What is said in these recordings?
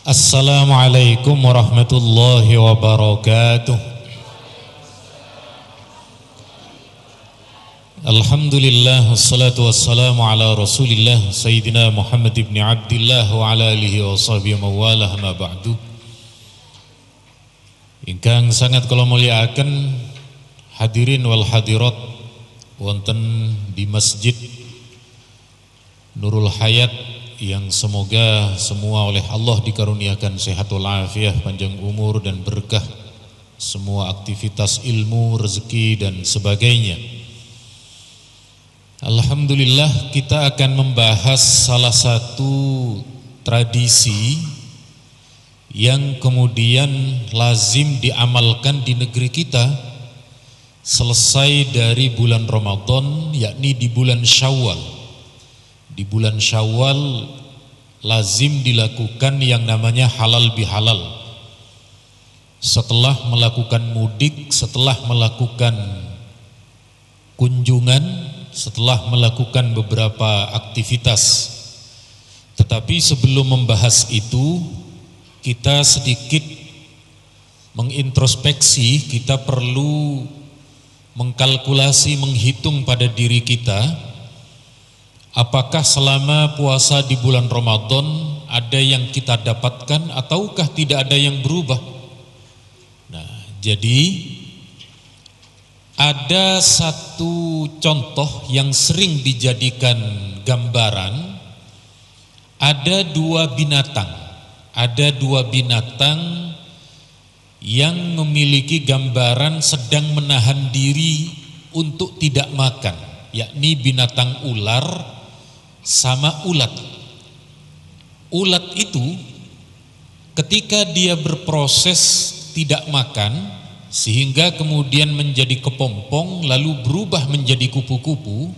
Assalamualaikum warahmatullahi wabarakatuh. Alhamdulillah, wassalatu wassalamu ala rasulillah Sayyidina Muhammad ibn Abdillah wa ala alihi wa sahbihi mawalah ma ba'du. Ingkang sangat kula mulyakaken hadirin wal hadirat wonten di Masjid Nurul Hayat yang semoga semua oleh Allah dikaruniakan sehat walafiat, panjang umur dan berkah semua aktivitas ilmu, rezeki dan sebagainya. Alhamdulillah, kita akan membahas salah satu tradisi yang kemudian lazim diamalkan di negeri kita selesai dari bulan Ramadan, yakni di bulan Syawal. Di bulan Syawal lazim dilakukan yang namanya halal bihalal. Setelah melakukan mudik, setelah melakukan kunjungan, setelah melakukan beberapa aktivitas. Tetapi sebelum membahas itu, kita sedikit mengintrospeksi, kita perlu mengkalkulasi, menghitung pada diri kita. Apakah selama puasa di bulan Ramadan ada yang kita dapatkan ataukah tidak ada yang berubah? Nah, jadi ada satu contoh yang sering dijadikan gambaran. Ada dua binatang yang memiliki gambaran sedang menahan diri untuk tidak makan, yakni binatang ular sama ulat. Ulat itu ketika dia berproses tidak makan sehingga kemudian menjadi kepompong lalu berubah menjadi kupu-kupu,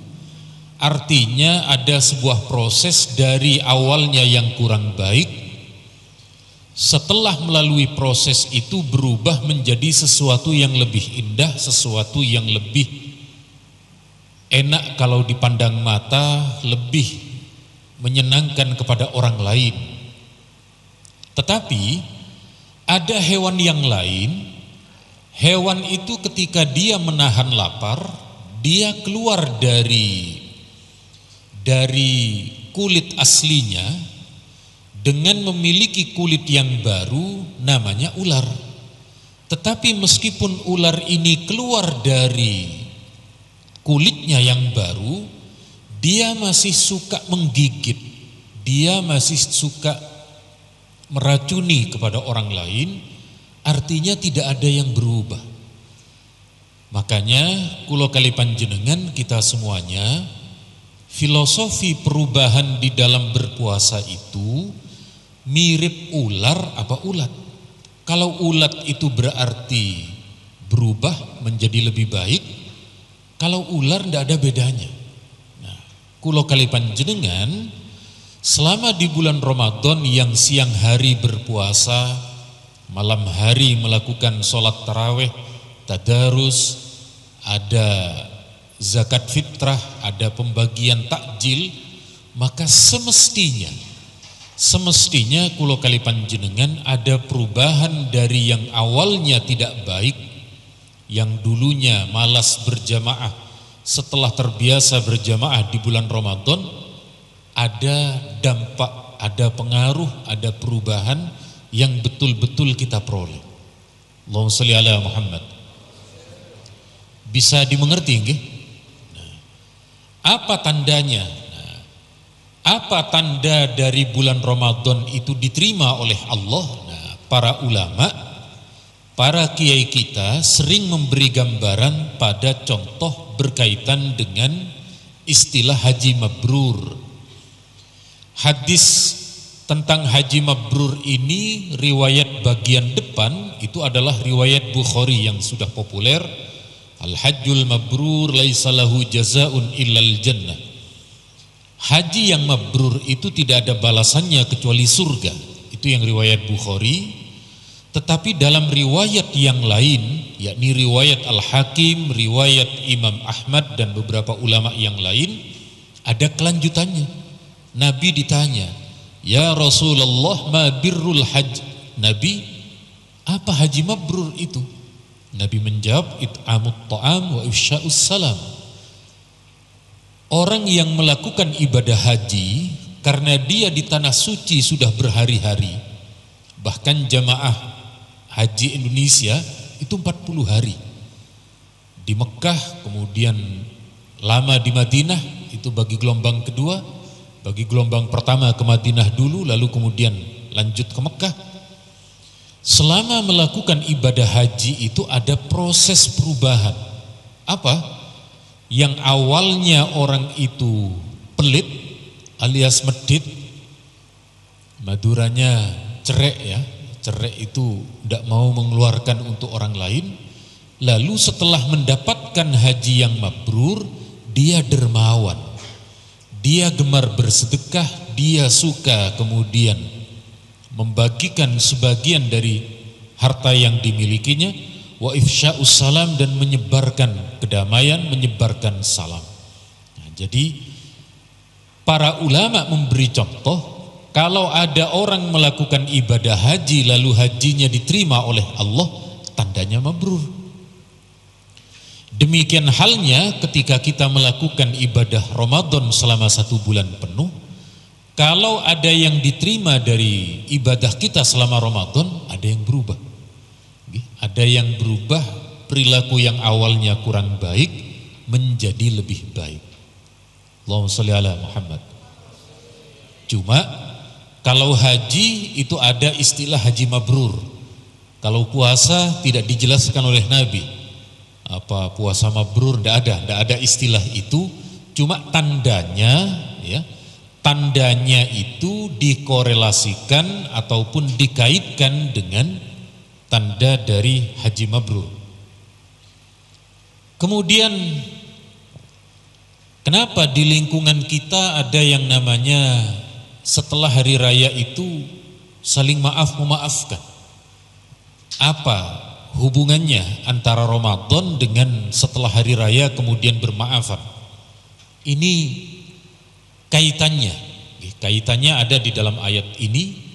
artinya ada sebuah proses dari awalnya yang kurang baik, setelah melalui proses itu berubah menjadi sesuatu yang lebih indah, sesuatu yang lebih enak kalau dipandang mata, lebih menyenangkan kepada orang lain. Tetapi ada hewan yang lain. Hewan itu ketika dia menahan lapar, dia keluar dari kulit aslinya dengan memiliki kulit yang baru, namanya ular. Tetapi meskipun ular ini keluar dari kulitnya yang baru, dia masih suka menggigit, dia masih suka meracuni kepada orang lain, artinya tidak ada yang berubah. Makanya kula kali panjenengan kita semuanya, filosofi perubahan di dalam berpuasa itu mirip ular apa ulat. Kalau ulat itu berarti berubah menjadi lebih baik, kalau ular tidak ada bedanya. Nah, kula kali panjenengan selama di bulan Ramadan yang siang hari berpuasa, malam hari melakukan sholat tarawih, tadarus, ada zakat fitrah, ada pembagian takjil, maka semestinya kula kali panjenengan ada perubahan dari yang awalnya tidak baik, yang dulunya malas berjamaah, setelah terbiasa berjamaah di bulan Ramadan, ada dampak, ada pengaruh, ada perubahan yang betul-betul kita peroleh. Allahumma sholli ala Muhammad. Bisa dimengerti nggih? Nah, apa tandanya? Nah, apa tanda dari bulan Ramadan itu diterima oleh Allah? Nah, para ulama, para kiai kita sering memberi gambaran pada contoh berkaitan dengan istilah haji mabrur. Hadis tentang haji mabrur ini riwayat bagian depan itu adalah riwayat Bukhari yang sudah populer. Al-hajjul mabrur laisa lahu jazaa'un illal jannah. Haji yang mabrur itu tidak ada balasannya kecuali surga. Itu yang riwayat Bukhari. Tetapi dalam riwayat yang lain, yakni riwayat Al-Hakim, riwayat Imam Ahmad dan beberapa ulama yang lain, ada kelanjutannya. Nabi ditanya, Ya Rasulullah, ma birrul hajj? Nabi, apa haji mabrur itu? Nabi menjawab, it'amut ta'am wa ifsya'us salam. Orang yang melakukan ibadah haji karena dia di tanah suci sudah berhari-hari, bahkan jamaah haji Indonesia itu 40 hari di Mekah, kemudian lama di Madinah, itu bagi gelombang kedua. Bagi gelombang pertama ke Madinah dulu, lalu kemudian lanjut ke Mekah. Selama melakukan ibadah haji itu ada proses perubahan. Apa? Yang awalnya orang itu pelit alias medit, Maduranya cerek ya, cerek itu tidak mau mengeluarkan untuk orang lain. Lalu setelah mendapatkan haji yang mabrur, dia dermawan, dia gemar bersedekah, dia suka kemudian membagikan sebagian dari harta yang dimilikinya, wa ifsya'us salam, dan menyebarkan kedamaian, menyebarkan salam. Nah, jadi para ulama memberi contoh, kalau ada orang melakukan ibadah haji lalu hajinya diterima oleh Allah, tandanya mabrur. Demikian halnya ketika kita melakukan ibadah Ramadan selama 1 bulan penuh, kalau ada yang diterima dari ibadah kita selama Ramadan, ada yang berubah. Ada yang berubah, perilaku yang awalnya kurang baik menjadi lebih baik. Allahumma sholli ala Muhammad. Cuma kalau haji itu ada istilah haji mabrur. Kalau puasa tidak dijelaskan oleh Nabi. Apa puasa mabrur, tidak ada istilah itu. Cuma tandanya ya, tandanya itu dikorelasikan ataupun dikaitkan dengan tanda dari haji mabrur. Kemudian kenapa di lingkungan kita ada yang namanya setelah hari raya itu saling maaf memaafkan? Apa hubungannya antara Ramadan dengan setelah hari raya kemudian bermaafan? Ini kaitannya ada di dalam ayat ini.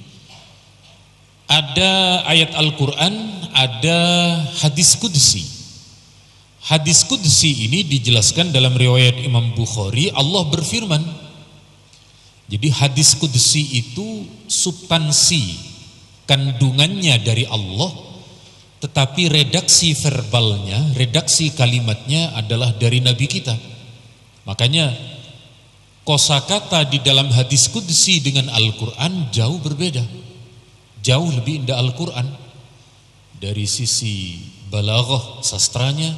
Ada ayat Al-Quran, ada hadis qudsi. Hadis qudsi ini dijelaskan dalam riwayat Imam Bukhari. Allah berfirman, jadi hadis qudsi itu substansi kandungannya dari Allah, tetapi redaksi verbalnya, redaksi kalimatnya adalah dari Nabi kita. Makanya kosakata di dalam hadis qudsi dengan Al-Quran jauh berbeda. Jauh lebih indah Al-Quran dari sisi balaghah sastranya,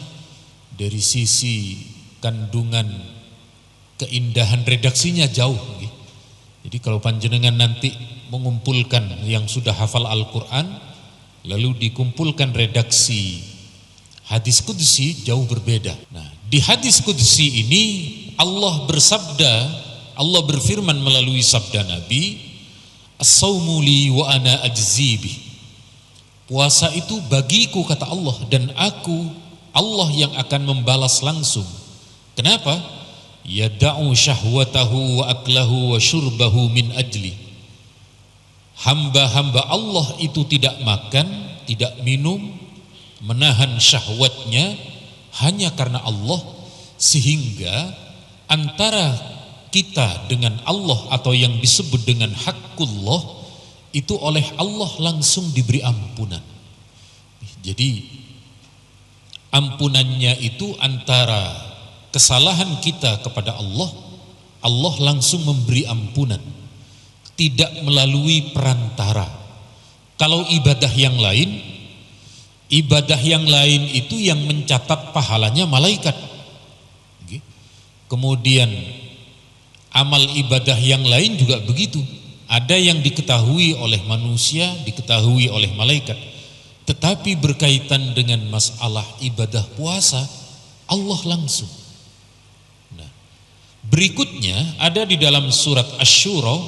dari sisi kandungan keindahan redaksinya jauh. Jadi kalau panjenengan nanti mengumpulkan yang sudah hafal Al-Quran lalu dikumpulkan redaksi hadis qudsi, jauh berbeda. Nah, di hadis qudsi ini Allah bersabda, Allah berfirman melalui sabda Nabi, as-sawmu li wa ana ajzibi. Puasa itu bagiku kata Allah, dan aku Allah yang akan membalas langsung. Kenapa? Yada'u syahwatahu wa aklahu wa syurbahu min ajli. Hamba-hamba Allah itu tidak makan, tidak minum, menahan syahwatnya hanya karena Allah, sehingga antara kita dengan Allah atau yang disebut dengan haqqullah itu oleh Allah langsung diberi ampunan. Jadi ampunannya itu antara kesalahan kita kepada Allah, Allah langsung memberi ampunan, tidak melalui perantara. Kalau ibadah yang lain itu yang mencatat pahalanya malaikat. Kemudian amal ibadah yang lain juga begitu. Ada yang diketahui oleh manusia, diketahui oleh malaikat. Tetapi berkaitan dengan masalah ibadah puasa, Allah langsung. Nah, berikutnya ada di dalam surat Asy-Syura.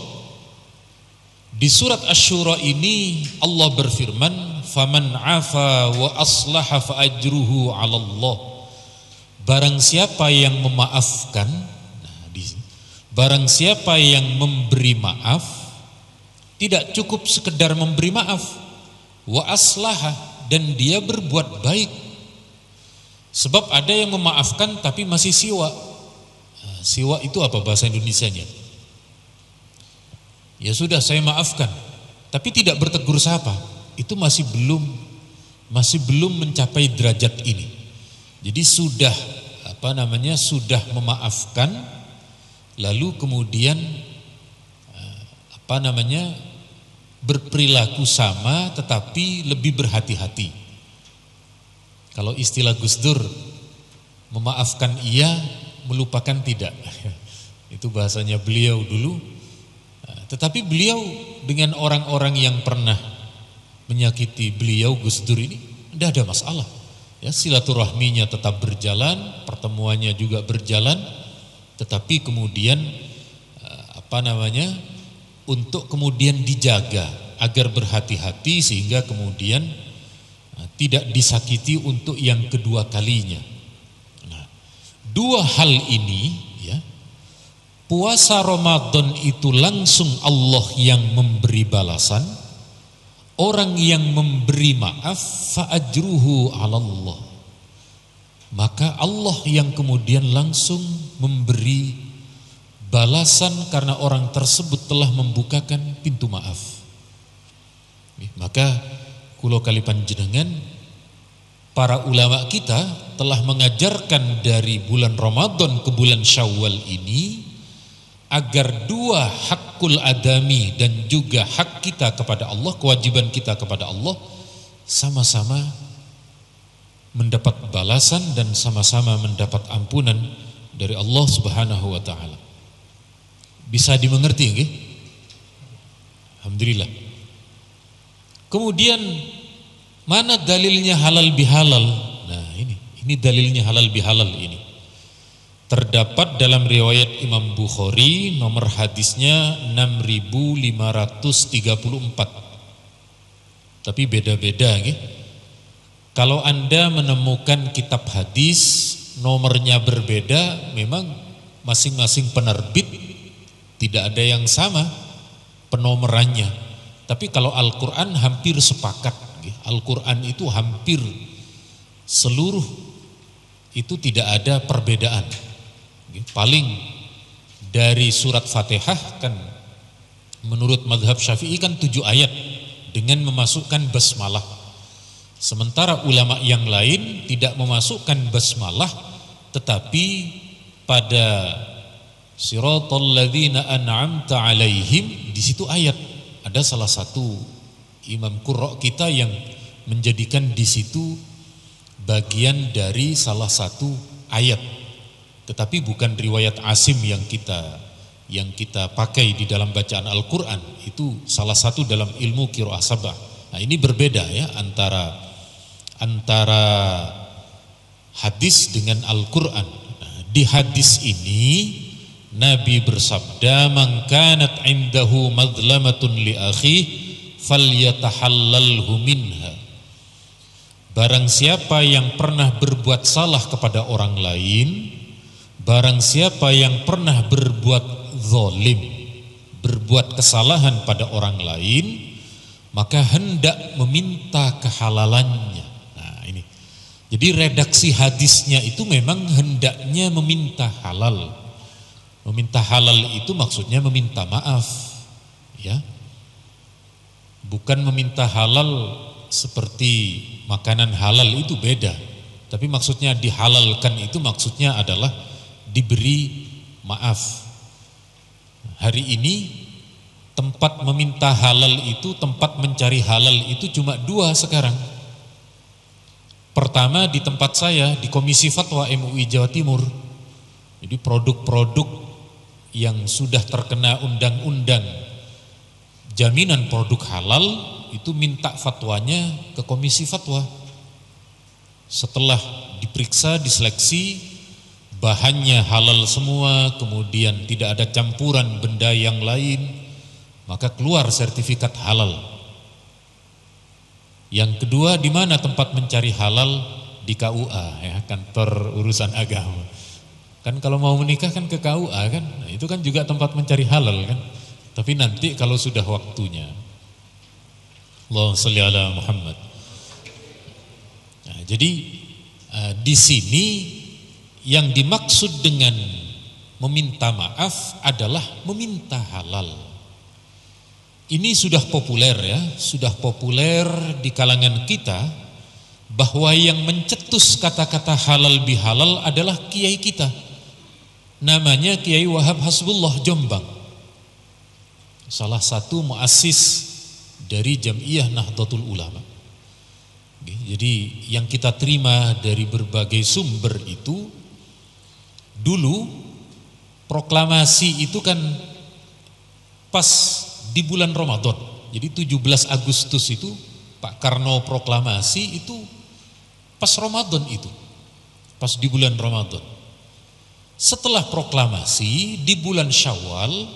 Di surat Asy-Syura ini Allah berfirman, "Faman 'afa wa aslaha fa ajruhu 'ala Allah." Barang siapa yang memaafkan, barang siapa yang memberi maaf, tidak cukup sekedar memberi maaf, wa aslaha, dan dia berbuat baik. Sebab ada yang memaafkan tapi masih siwa. Siwa itu apa bahasa Indonesianya? Ya sudah, saya maafkan, tapi tidak bertegur sapa. Itu masih belum mencapai derajat ini. Jadi sudah sudah memaafkan, lalu kemudian berperilaku sama tetapi lebih berhati-hati. Kalau istilah Gus Dur, memaafkan iya, melupakan tidak. Itu bahasanya beliau dulu. Tetapi beliau dengan orang-orang yang pernah menyakiti beliau, Gus Dur ini, tidak ada masalah. Ya, silaturahminya tetap berjalan, pertemuannya juga berjalan, tetapi kemudian untuk kemudian dijaga agar berhati-hati sehingga kemudian tidak disakiti untuk yang kedua kalinya. Nah, dua hal ini, ya, puasa Ramadan itu langsung Allah yang memberi balasan. Orang yang memberi maaf, fa'ajruhu 'ala Allah, maka Allah yang kemudian langsung memberi balasan karena orang tersebut telah membukakan pintu maaf. Maka kula kali panjenengan, para ulama kita telah mengajarkan dari bulan Ramadan ke bulan Syawal ini agar dua hakul adami dan juga hak kita kepada Allah, kewajiban kita kepada Allah, sama-sama mendapat balasan dan sama-sama mendapat ampunan dari Allah Subhanahu wa taala. Bisa dimengerti nggih? Alhamdulillah. Kemudian mana dalilnya halal bihalal? Nah, ini dalilnya halal bihalal ini. Terdapat dalam riwayat Imam Bukhari, nomor hadisnya 6534. Tapi beda-beda nggih. Kalau Anda menemukan kitab hadis nomornya berbeda, memang masing-masing penerbit tidak ada yang sama penomorannya. Tapi kalau Al-Qur'an hampir sepakat. Al-Qur'an itu hampir seluruh itu tidak ada perbedaan. Paling dari surat Fatihah kan menurut mazhab Syafi'i kan 7 ayat dengan memasukkan basmalah. Sementara ulama yang lain tidak memasukkan basmalah, tetapi pada siratal ladzina an'amta 'alaihim, di situ ayat. Ada salah satu imam qurra kita yang menjadikan di situ bagian dari salah satu ayat. Tetapi bukan riwayat Asim yang kita pakai di dalam bacaan Al-Qur'an. Itu salah satu dalam ilmu qiraah sabah. Nah, ini berbeda ya antara hadis dengan Al-Qur'an. Nah, di hadis ini Nabi bersabda, "Man kanat 'indahu madlamatun li akhihi falyatahallalhu minha." Barang siapa yang pernah berbuat salah kepada orang lain, barang siapa yang pernah berbuat zalim, berbuat kesalahan pada orang lain, maka hendak meminta kehalalannya. Nah, ini. Jadi redaksi hadisnya itu memang hendaknya meminta halal. Meminta halal itu maksudnya meminta maaf, ya. Bukan meminta halal seperti makanan halal, itu beda. Tapi maksudnya dihalalkan itu maksudnya adalah diberi maaf. Hari ini tempat meminta halal itu, tempat mencari halal itu cuma 2 sekarang. Pertama di tempat saya di Komisi Fatwa MUI Jawa Timur. Jadi produk-produk yang sudah terkena undang-undang jaminan produk halal itu minta fatwanya ke Komisi Fatwa. Setelah diperiksa, diseleksi, bahannya halal semua, kemudian tidak ada campuran benda yang lain, maka keluar sertifikat halal. Yang kedua, di mana tempat mencari halal? Di KUA, ya, kantor urusan agama. Kan kalau mau menikah kan ke KUA kan, nah, itu kan juga tempat mencari halal kan. Tapi nanti kalau sudah waktunya. Allahumma sholli ala Muhammad. Nah, jadi di sini yang dimaksud dengan meminta maaf adalah meminta halal. Ini sudah populer ya, sudah populer di kalangan kita bahwa yang mencetus kata-kata halal bihalal adalah kiai kita. Namanya Kiai Wahab Hasbullah Jombang. Salah satu muassis dari Jam'iyah Nahdlatul Ulama. Jadi yang kita terima dari berbagai sumber itu, dulu proklamasi itu kan pas di bulan Ramadan. Jadi 17 Agustus itu Pak Karno proklamasi itu pas Ramadan itu. Pas di bulan Ramadan. Setelah proklamasi di bulan Syawal,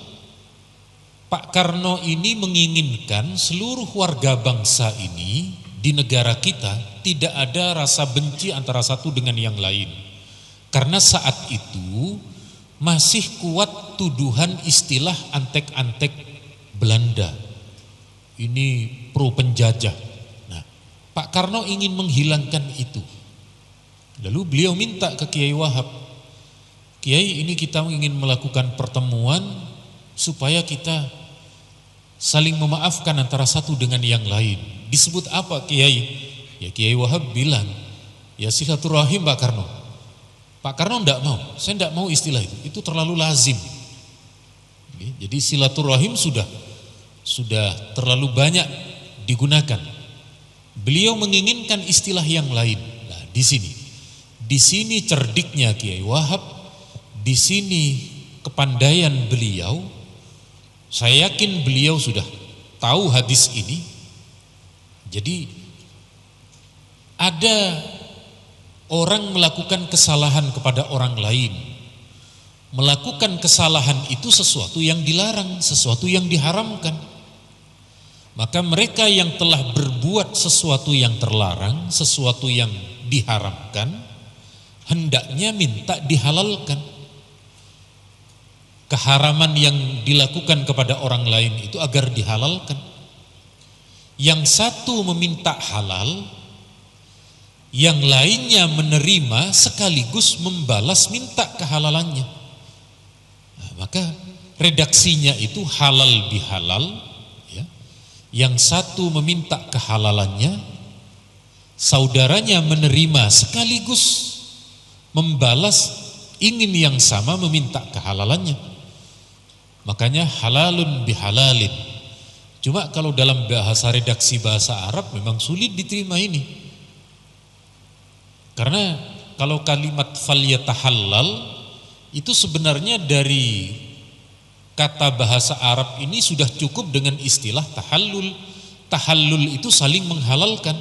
Pak Karno ini menginginkan seluruh warga bangsa ini di negara kita tidak ada rasa benci antara satu dengan yang lain. Karena saat itu masih kuat tuduhan istilah antek-antek Belanda. Ini pro penjajah. Nah, Pak Karno ingin menghilangkan itu. Lalu beliau minta ke Kiai Wahab, Kiai, ini kita ingin melakukan pertemuan supaya kita saling memaafkan antara satu dengan yang lain. Disebut apa Kiai? Ya Kiai Wahab bilang, ya silaturahim Pak Karno. Pak Karno enggak mau, saya enggak mau istilah itu terlalu lazim. Jadi silaturahim sudah terlalu banyak digunakan. Beliau menginginkan istilah yang lain. Nah, di sini cerdiknya Kiai Wahab, di sini kepandaian beliau. Saya yakin beliau sudah tahu hadis ini. Jadi ada orang melakukan kesalahan kepada orang lain. Melakukan kesalahan itu sesuatu yang dilarang, sesuatu yang diharamkan. Maka mereka yang telah berbuat sesuatu yang terlarang, sesuatu yang diharamkan, hendaknya minta dihalalkan. Keharaman yang dilakukan kepada orang lain itu agar dihalalkan. Yang satu meminta halal, yang lainnya menerima sekaligus membalas minta kehalalannya. Nah, maka redaksinya itu halal bihalal, ya. Yang satu meminta kehalalannya, saudaranya menerima sekaligus membalas ingin yang sama meminta kehalalannya. Makanya halalun bihalalin. Cuma kalau dalam bahasa redaksi bahasa Arab memang sulit diterima ini. Karena kalau kalimat falyatahallal itu sebenarnya dari kata bahasa Arab ini sudah cukup dengan istilah tahallul. Tahallul itu saling menghalalkan.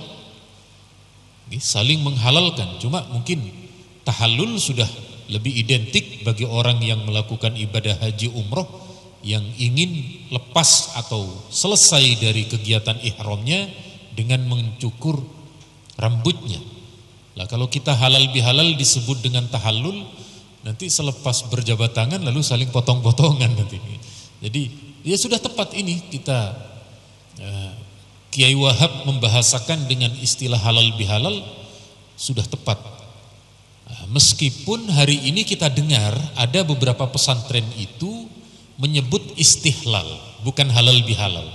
Saling menghalalkan. Cuma mungkin tahallul sudah lebih identik bagi orang yang melakukan ibadah haji umroh, yang ingin lepas atau selesai dari kegiatan ihramnya dengan mencukur rambutnya. Lah kalau kita halal bihalal disebut dengan tahallul, nanti selepas berjabat tangan lalu saling potong-potongan nanti. Jadi ya sudah tepat ini kita Kiai Wahab membahasakan dengan istilah halal bihalal sudah tepat. Meskipun hari ini kita dengar ada beberapa pesantren itu menyebut istihlal, bukan halal bihalal.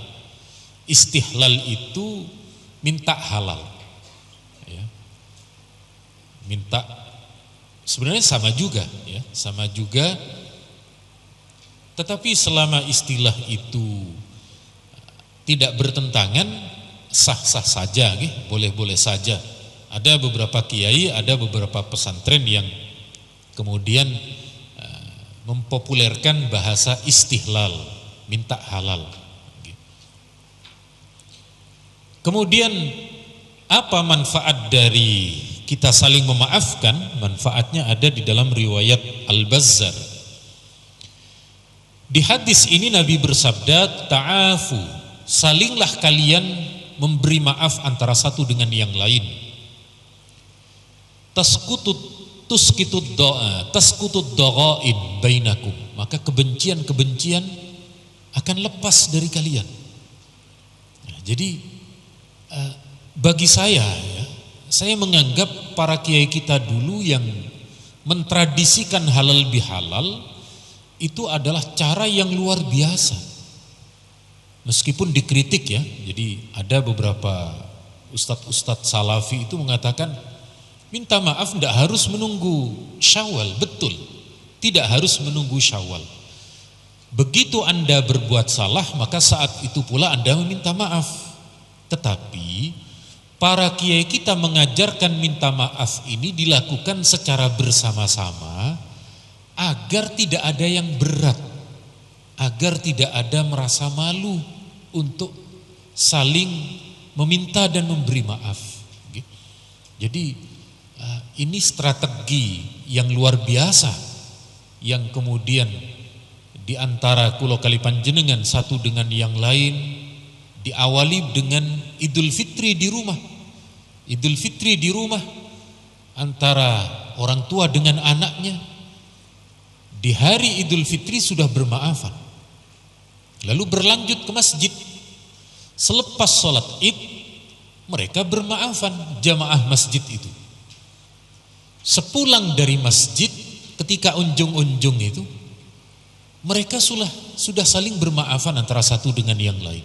Istihlal itu minta halal, ya. Minta, sebenarnya sama juga, ya, sama juga. Tetapi selama istilah itu tidak bertentangan, sah-sah saja, boleh-boleh saja. Ada beberapa kiai, ada beberapa pesantren yang kemudian mempopulerkan bahasa istihlal, minta halal. Kemudian apa manfaat dari kita saling memaafkan? Manfaatnya ada di dalam riwayat Al-Bazzar. Di hadis ini Nabi bersabda, ta'afu, salinglah kalian memberi maaf antara satu dengan yang lain. Taskutud dha'ain bainakum, maka kebencian-kebencian akan lepas dari kalian. Nah, jadi bagi saya ya, saya menganggap para kiai kita dulu yang mentradisikan halal bihalal itu adalah cara yang luar biasa. Meskipun dikritik ya, jadi ada beberapa ustadz-ustadz salafi itu mengatakan minta maaf tidak harus menunggu Syawal. Betul, tidak harus menunggu Syawal. Begitu Anda berbuat salah, maka saat itu pula Anda meminta maaf. Tetapi para kiai kita mengajarkan minta maaf ini dilakukan secara bersama-sama agar tidak ada yang berat, agar tidak ada merasa malu untuk saling meminta dan memberi maaf. Jadi ini strategi yang luar biasa yang kemudian di antara kulo kali panjenengan satu dengan yang lain diawali dengan Idul Fitri di rumah. Idul Fitri di rumah antara orang tua dengan anaknya. Di hari Idul Fitri sudah bermaafan. Lalu berlanjut ke masjid. Selepas sholat Id mereka bermaafan jamaah masjid itu. Sepulang dari masjid ketika unjung-unjung itu mereka sudah saling bermaafan antara satu dengan yang lain.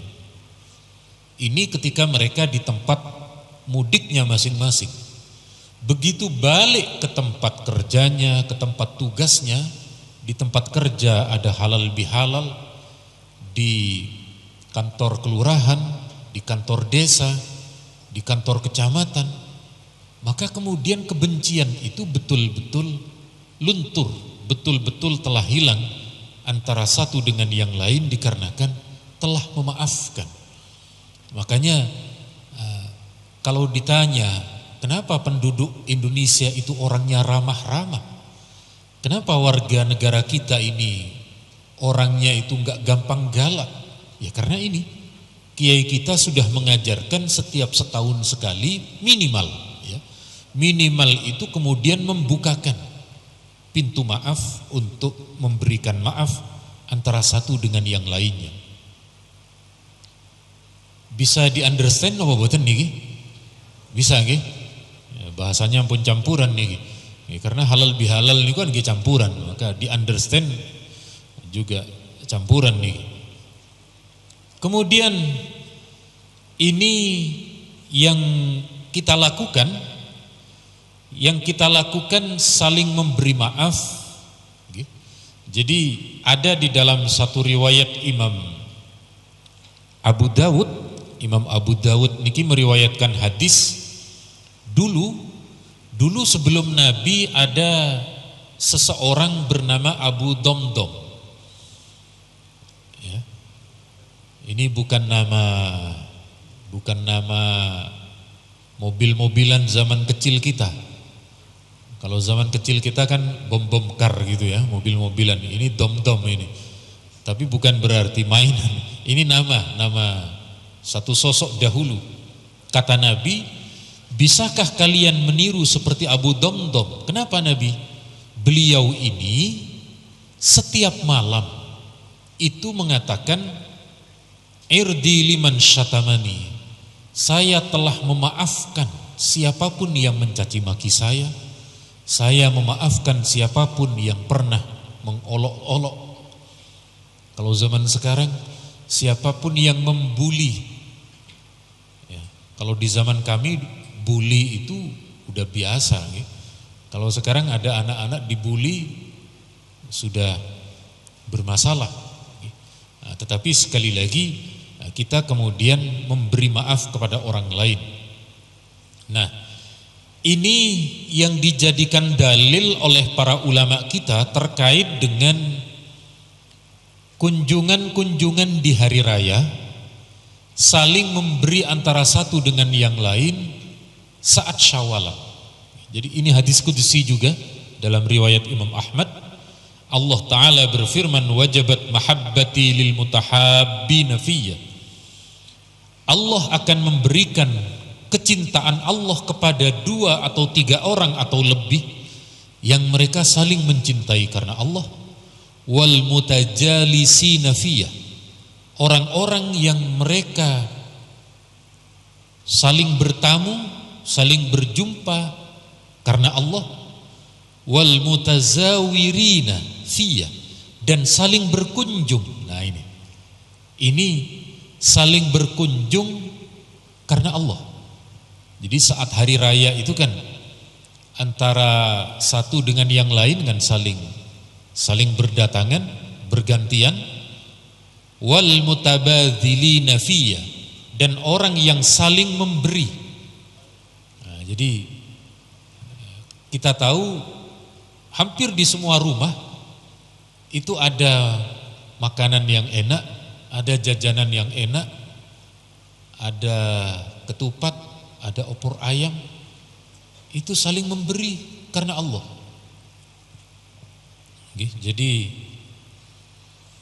Ini ketika mereka di tempat mudiknya masing-masing. Begitu balik ke tempat kerjanya, ke tempat tugasnya, di tempat kerja ada halal bihalal, di kantor kelurahan, di kantor desa, di kantor kecamatan, maka kemudian kebencian itu betul-betul luntur, betul-betul telah hilang antara satu dengan yang lain dikarenakan telah memaafkan. Makanya kalau ditanya kenapa penduduk Indonesia itu orangnya ramah-ramah, kenapa warga negara kita ini orangnya itu enggak gampang galak, ya karena ini kiai kita sudah mengajarkan setiap setahun sekali minimal ya, minimal itu kemudian membukakan pintu maaf untuk memberikan maaf antara satu dengan yang lainnya. Bisa di-understand apa boten niki? Bisa nggih? Ya, bahasanya pun campuran niki. Ya, karena halal bihalal niku kan campuran, maka di-understand juga campuran niki. Kemudian ini yang kita lakukan saling memberi maaf. Jadi ada di dalam satu riwayat Imam Abu Dawud niki meriwayatkan hadis dulu sebelum Nabi ada seseorang bernama Abu Domdom. Ya. Ini bukan nama mobil-mobilan zaman kecil kita. Kalau zaman kecil kita kan bom-bom kar gitu ya, mobil-mobilan. Ini dom-dom ini. Tapi bukan berarti mainan. Ini nama satu sosok dahulu. Kata Nabi, bisakah kalian meniru seperti Abu Domdom? Kenapa Nabi? Beliau ini setiap malam itu mengatakan, irdi liman syatamani. Saya telah memaafkan siapapun yang mencaci maki saya. Saya memaafkan siapapun yang pernah mengolok-olok. Kalau zaman sekarang, siapapun yang membuli. Ya, kalau di zaman kami, bully itu udah biasa. Ya. Kalau sekarang ada anak-anak dibully, sudah bermasalah. Ya. Nah, tetapi sekali lagi, kita kemudian memberi maaf kepada orang lain. Nah, ini yang dijadikan dalil oleh para ulama kita terkait dengan kunjungan-kunjungan di hari raya, saling memberi antara satu dengan yang lain saat Syawalan. Jadi ini hadis qudsi juga dalam riwayat Imam Ahmad. Allah Ta'ala berfirman, wajabat mahabbati lil mutahabbina fiyya. Allah akan memberikan kecintaan Allah kepada 2 atau 3 orang atau lebih yang mereka saling mencintai karena Allah. Wal mutajalisina fiyya, orang-orang yang mereka saling bertamu, saling berjumpa karena Allah, wal mutazawirina fiyya, dan saling berkunjung. Nah ini saling berkunjung karena Allah. Jadi saat hari raya itu kan antara satu dengan yang lain kan saling berdatangan, bergantian. Wal mutabadzilina fiyya, dan orang yang saling memberi. Nah, jadi kita tahu hampir di semua rumah itu ada makanan yang enak, ada jajanan yang enak, ada ketupat, ada opor ayam. Itu saling memberi karena Allah. Jadi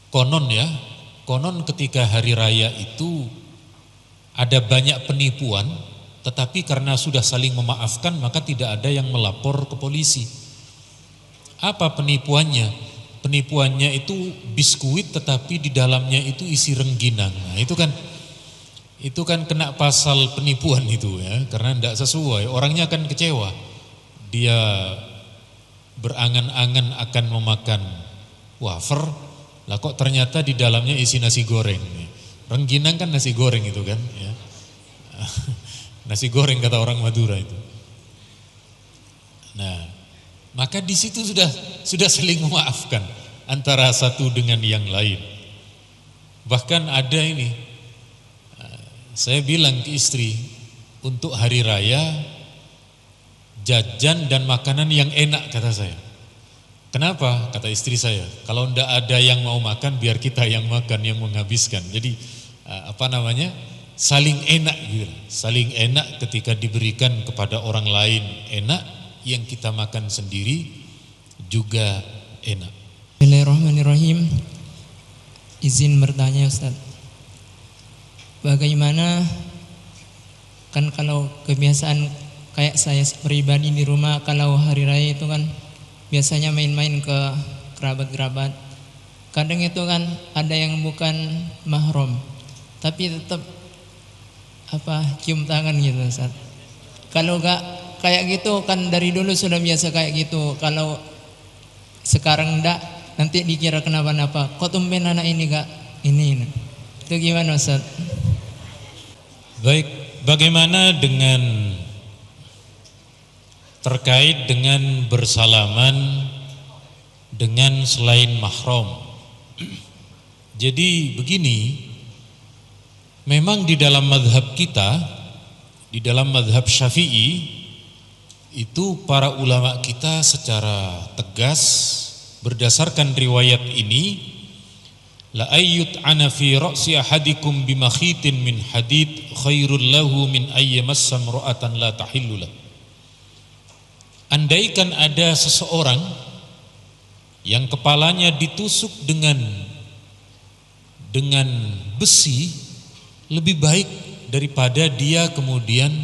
konon ketika hari raya itu ada banyak penipuan, tetapi karena sudah saling memaafkan maka tidak ada yang melapor ke polisi. Apa penipuannya? Penipuannya itu biskuit tetapi di dalamnya itu isi rengginang. Nah, itu kan kena pasal penipuan itu ya, karena tidak sesuai. Orangnya akan kecewa. Dia berangan-angan akan memakan wafer, lah kok ternyata di dalamnya isi nasi goreng. Rengginang kan nasi goreng itu kan ya. Nasi goreng kata orang Madura itu. Nah, maka di situ sudah saling memaafkan antara satu dengan yang lain. Bahkan ada ini, saya bilang ke istri, untuk hari raya jajan dan makanan yang enak kata saya. Kenapa? Kata istri saya, kalau ndak ada yang mau makan biar kita yang makan, yang menghabiskan. Jadi saling enak gitu. Saling enak ketika diberikan kepada orang lain enak, yang kita makan sendiri juga enak. Bismillahirrahmanirrahim. Izin bertanya Ustaz, bagaimana kan kalau kebiasaan kayak saya pribadi di rumah, kalau hari raya itu kan biasanya main-main ke kerabat-kerabat. Kadang itu kan ada yang bukan mahram, tapi tetap cium tangan gitu Ustaz. Kalau gak kayak gitu kan dari dulu sudah biasa kayak gitu. Kalau sekarang enggak, nanti dikira kenapa-napa. Kok tumben anak ini gak ini? Itu gimana Ustaz? Baik, bagaimana dengan terkait dengan bersalaman dengan selain mahram? Jadi begini, memang di dalam mazhab kita, di dalam mazhab Syafi'i, itu para ulama kita secara tegas berdasarkan riwayat ini, la ayyut ana fi ra'si ahadikum bimakhitin min hadid khairul lahu min ayyamassa imra'atan la tahillu lahu. Andaikan ada seseorang yang kepalanya ditusuk dengan besi, lebih baik daripada dia kemudian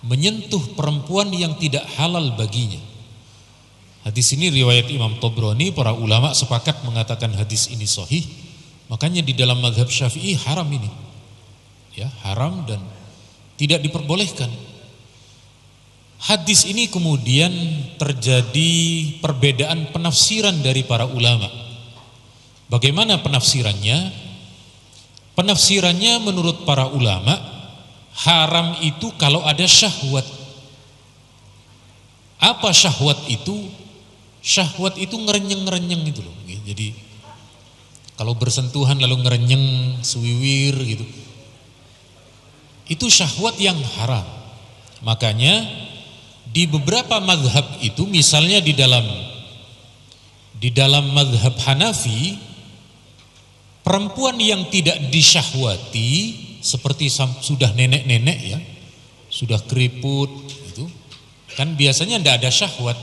menyentuh perempuan yang tidak halal baginya. Hadis ini riwayat Imam Tabrani, para ulama sepakat mengatakan hadis ini sahih. Makanya di dalam mazhab Syafi'i haram ini. Ya, haram dan tidak diperbolehkan. Hadis ini kemudian terjadi perbedaan penafsiran dari para ulama. Bagaimana penafsirannya? Penafsirannya menurut para ulama, haram itu kalau ada syahwat. Apa syahwat itu? Syahwat itu ngerenyeng-ngerenyeng gitu loh. Jadi kalau bersentuhan lalu ngerenyeng, suwiwir gitu, itu syahwat yang haram. Makanya di beberapa mazhab itu, misalnya di dalam mazhab Hanafi, perempuan yang tidak disyahwati seperti sudah nenek-nenek ya, sudah keriput itu, kan biasanya tidak ada syahwat.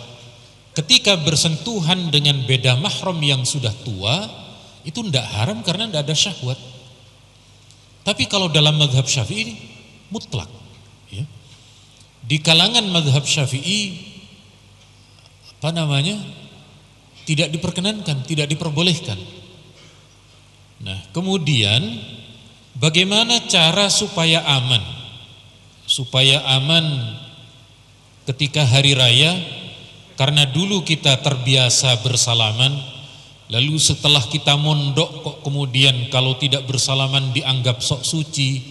Ketika bersentuhan dengan beda mahram yang sudah tua, itu tidak haram karena tidak ada syahwat. Tapi kalau dalam mazhab Syafi'i mutlak ya. Di kalangan mazhab Syafi'i tidak diperkenankan, tidak diperbolehkan. Nah, kemudian bagaimana cara supaya aman? Supaya aman ketika hari raya, karena dulu kita terbiasa bersalaman, lalu setelah kita mondok kok kemudian kalau tidak bersalaman dianggap sok suci,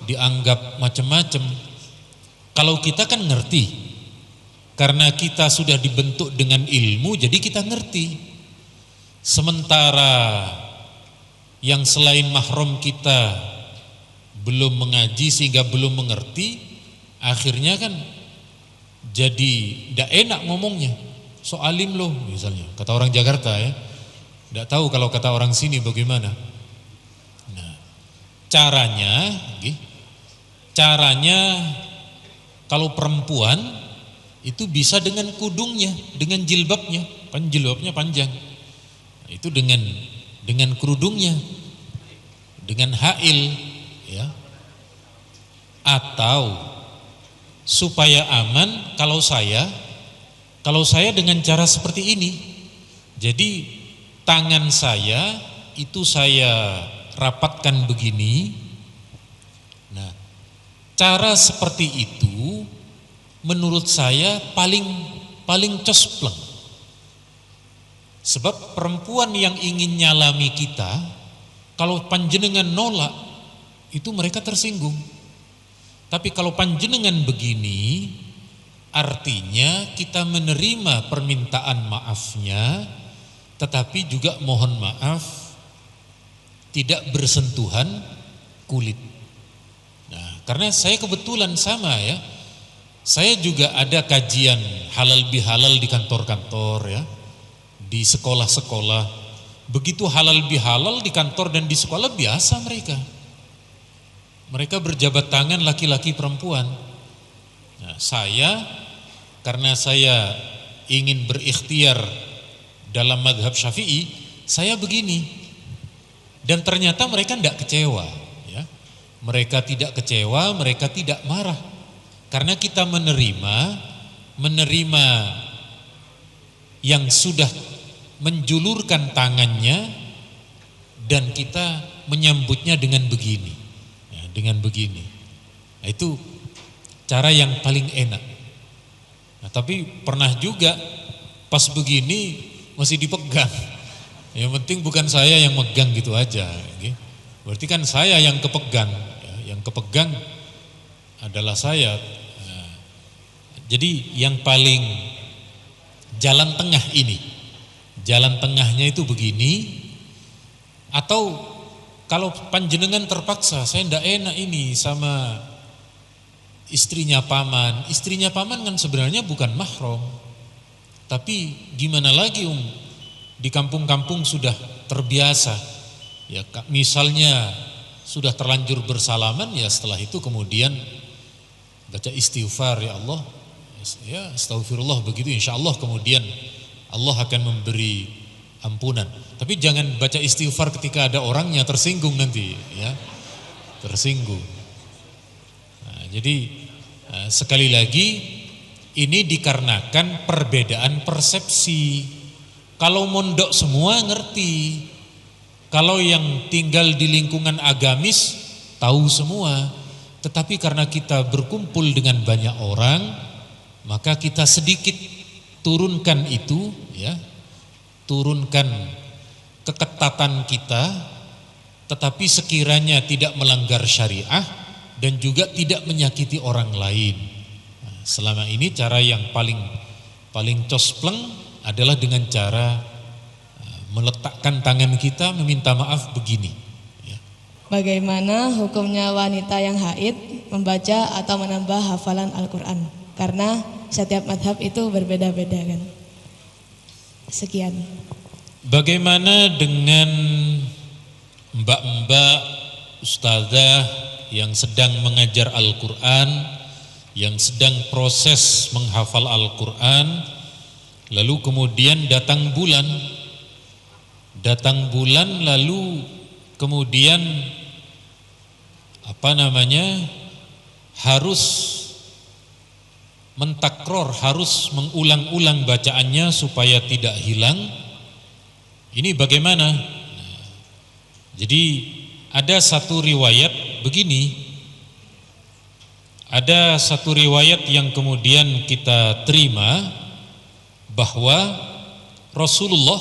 dianggap macam-macam. Kalau kita kan ngerti, karena kita sudah dibentuk dengan ilmu, jadi kita ngerti. Sementara yang selain mahram kita belum mengaji sehingga belum mengerti, akhirnya kan jadi tidak enak ngomongnya. So alim loh misalnya, kata orang Jakarta ya. Tidak tahu kalau kata orang sini bagaimana. Nah, caranya kalau perempuan itu bisa dengan kudungnya, dengan jilbabnya, kan jilbabnya panjang. Itu dengan kerudungnya, dengan hail, ya. Atau supaya aman kalau saya dengan cara seperti ini. Jadi tangan saya itu saya rapatkan begini. Nah, cara seperti itu menurut saya paling cospleng. Sebab perempuan yang ingin nyalami kita, kalau panjenengan nolak, itu mereka tersinggung. Tapi kalau panjenengan begini, artinya kita menerima permintaan maafnya, tetapi juga mohon maaf, tidak bersentuhan kulit. Nah, karena saya kebetulan sama ya, saya juga ada kajian halal bihalal di kantor-kantor ya, di sekolah-sekolah. Begitu halal bihalal di kantor dan di sekolah biasa mereka berjabat tangan laki-laki perempuan. Nah, karena saya ingin berikhtiar dalam madhab Syafi'i, saya begini. Dan ternyata mereka tidak kecewa ya. Mereka tidak kecewa, mereka tidak marah. Karena kita menerima yang sudah menjulurkan tangannya, dan kita menyambutnya dengan begini ya, dengan begini. Nah, itu cara yang paling enak. Nah, tapi pernah juga pas begini masih dipegang. Yang penting bukan saya yang megang gitu aja. Berarti kan saya yang kepegang ya, yang kepegang adalah saya. Nah, jadi yang paling jalan tengah ini, jalan tengahnya itu begini. Atau kalau panjenengan terpaksa, saya tidak enak ini sama istrinya paman. Istrinya paman kan sebenarnya bukan mahram, tapi gimana lagi di kampung-kampung sudah terbiasa ya, misalnya sudah terlanjur bersalaman ya, setelah itu kemudian baca istighfar, ya Allah ya astagfirullah, begitu insya Allah kemudian Allah akan memberi ampunan. Tapi jangan baca istighfar ketika ada orangnya, tersinggung nanti ya, tersinggung. Nah, jadi sekali lagi ini dikarenakan perbedaan persepsi. Kalau mondok semua ngerti, kalau yang tinggal di lingkungan agamis tahu semua. Tetapi karena kita berkumpul dengan banyak orang, maka kita sedikit turunkan itu ya, turunkan keketatan kita, tetapi sekiranya tidak melanggar syariah dan juga tidak menyakiti orang lain. Nah, selama ini cara yang paling cospleng adalah dengan cara meletakkan tangan kita meminta maaf begini ya. Bagaimana hukumnya wanita yang haid membaca atau menambah hafalan Al-Quran? Karena setiap madhab itu berbeda-beda kan. Sekian. Bagaimana dengan mbak-mbak ustazah yang sedang mengajar Al-Quran, yang sedang proses menghafal Al-Quran, lalu kemudian datang bulan lalu kemudian harus mentakror, harus mengulang-ulang bacaannya supaya tidak hilang. Ini bagaimana? Jadi ada satu riwayat begini, ada satu riwayat yang kemudian kita terima bahwa Rasulullah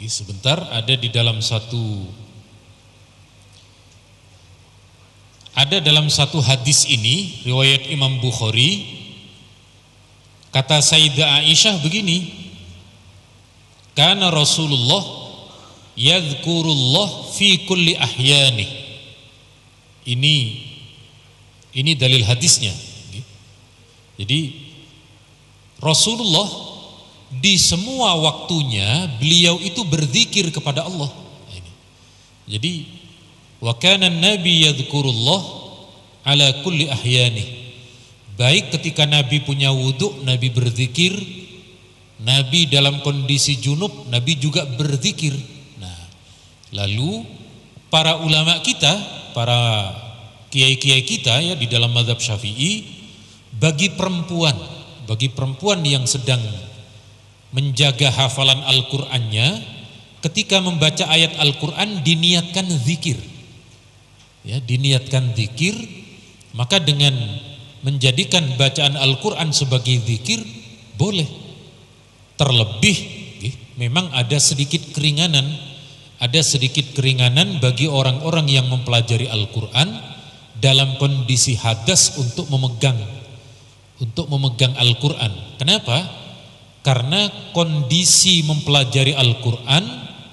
sebentar ada dalam satu hadis ini riwayat Imam Bukhari, kata Sayyidah Aisyah begini, kana Rasulullah yadhkurullah fi kulli ahyani. Ini dalil hadisnya. Jadi Rasulullah di semua waktunya beliau itu berzikir kepada Allah. Jadi wa kana an-nabi yadhkurullah ala kulli ahyani. Baik ketika Nabi punya wudu, Nabi berzikir. Nabi dalam kondisi junub, Nabi juga berzikir. Nah, lalu para ulama kita, para kiai-kiai kita ya di dalam mazhab Syafi'i, bagi perempuan yang sedang menjaga hafalan Al-Qur'annya, ketika membaca ayat Al-Qur'an diniatkan zikir. Ya, diniatkan zikir, maka dengan menjadikan bacaan Al-Qur'an sebagai zikir boleh. Terlebih memang ada sedikit keringanan bagi orang-orang yang mempelajari Al-Qur'an dalam kondisi hadas untuk memegang Al-Qur'an. Kenapa? Karena kondisi mempelajari Al-Qur'an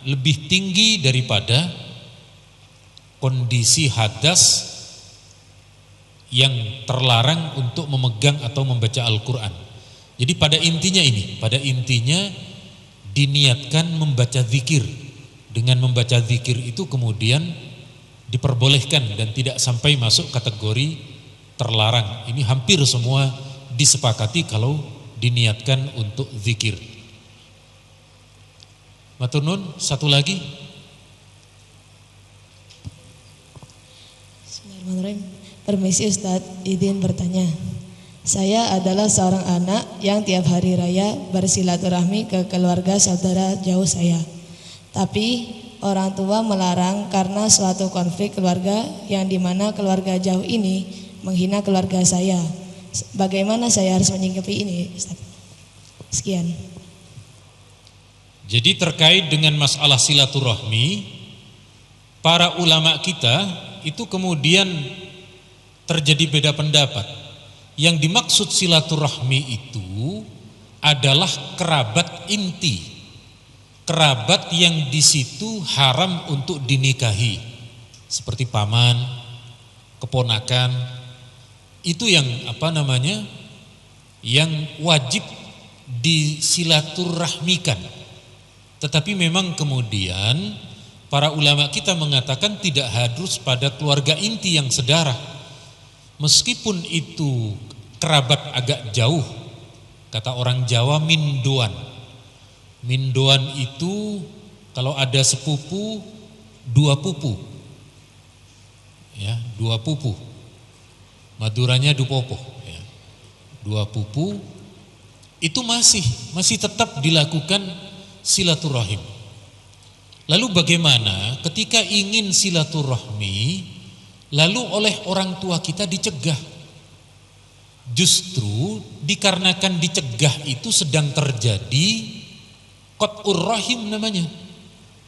lebih tinggi daripada kondisi hadas yang terlarang untuk memegang atau membaca Al-Qur'an. Jadi pada intinya diniatkan membaca zikir. Dengan membaca zikir itu kemudian diperbolehkan dan tidak sampai masuk kategori terlarang. Ini hampir semua disepakati kalau diniatkan untuk zikir. Matur nuwun, satu lagi. Bismillahirrahmanirrahim. Permisi Ustadz, izin bertanya. Saya adalah seorang anak yang tiap hari raya bersilaturahmi ke keluarga saudara jauh saya. Tapi orang tua melarang karena suatu konflik keluarga yang dimana keluarga jauh ini menghina keluarga saya. Bagaimana saya harus menyikapi ini, Ustaz? Sekian. Jadi terkait dengan masalah silaturahmi, para ulama kita itu kemudian terjadi beda pendapat. Yang dimaksud silaturahmi itu adalah kerabat inti, kerabat yang di situ haram untuk dinikahi, seperti paman, keponakan, itu yang yang wajib disilaturahmikan. Tetapi memang kemudian para ulama kita mengatakan tidak harus pada keluarga inti yang sedarah. Meskipun itu kerabat agak jauh, kata orang Jawa mindoan. Mindoan itu kalau ada sepupu, dua pupu. Ya, dua pupu. Maduranya dupopo, ya. Dua pupu itu masih tetap dilakukan silaturahim. Lalu bagaimana ketika ingin silaturahmi lalu oleh orang tua kita dicegah? Justru dikarenakan dicegah itu sedang terjadi qat'ur rahim namanya.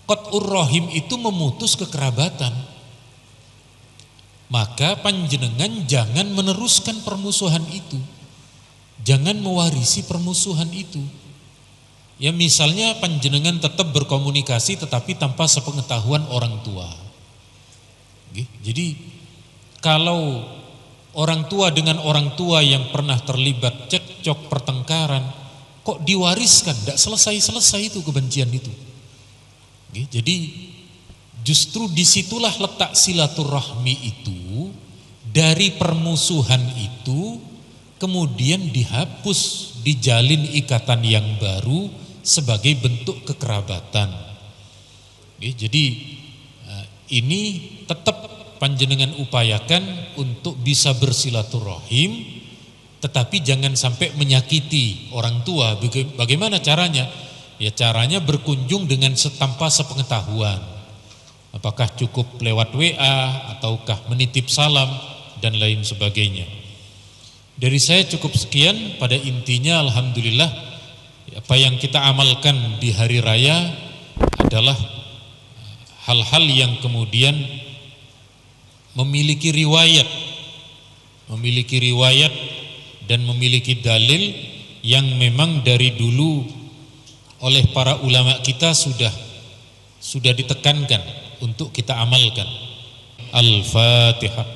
Qat'ur rahim itu memutus kekerabatan. Maka panjenengan jangan meneruskan permusuhan itu. Jangan mewarisi permusuhan itu. Ya misalnya panjenengan tetap berkomunikasi tetapi tanpa sepengetahuan orang tua. Jadi kalau orang tua dengan orang tua yang pernah terlibat cekcok pertengkaran, kok diwariskan, tidak selesai-selesai itu kebencian itu. Jadi justru disitulah letak silaturahmi itu, dari permusuhan itu kemudian dihapus, dijalin ikatan yang baru sebagai bentuk kekerabatan. Jadi ini tetap panjenengan upayakan untuk bisa bersilaturahim, tetapi jangan sampai menyakiti orang tua. Bagaimana caranya? Ya caranya berkunjung dengan tanpa sepengetahuan. Apakah cukup lewat WA ataukah menitip salam dan lain sebagainya. Dari saya cukup sekian. Pada intinya alhamdulillah apa yang kita amalkan di hari raya adalah hal-hal yang kemudian memiliki riwayat dan memiliki dalil yang memang dari dulu oleh para ulama kita sudah ditekankan untuk kita amalkan. Al-Fatihah.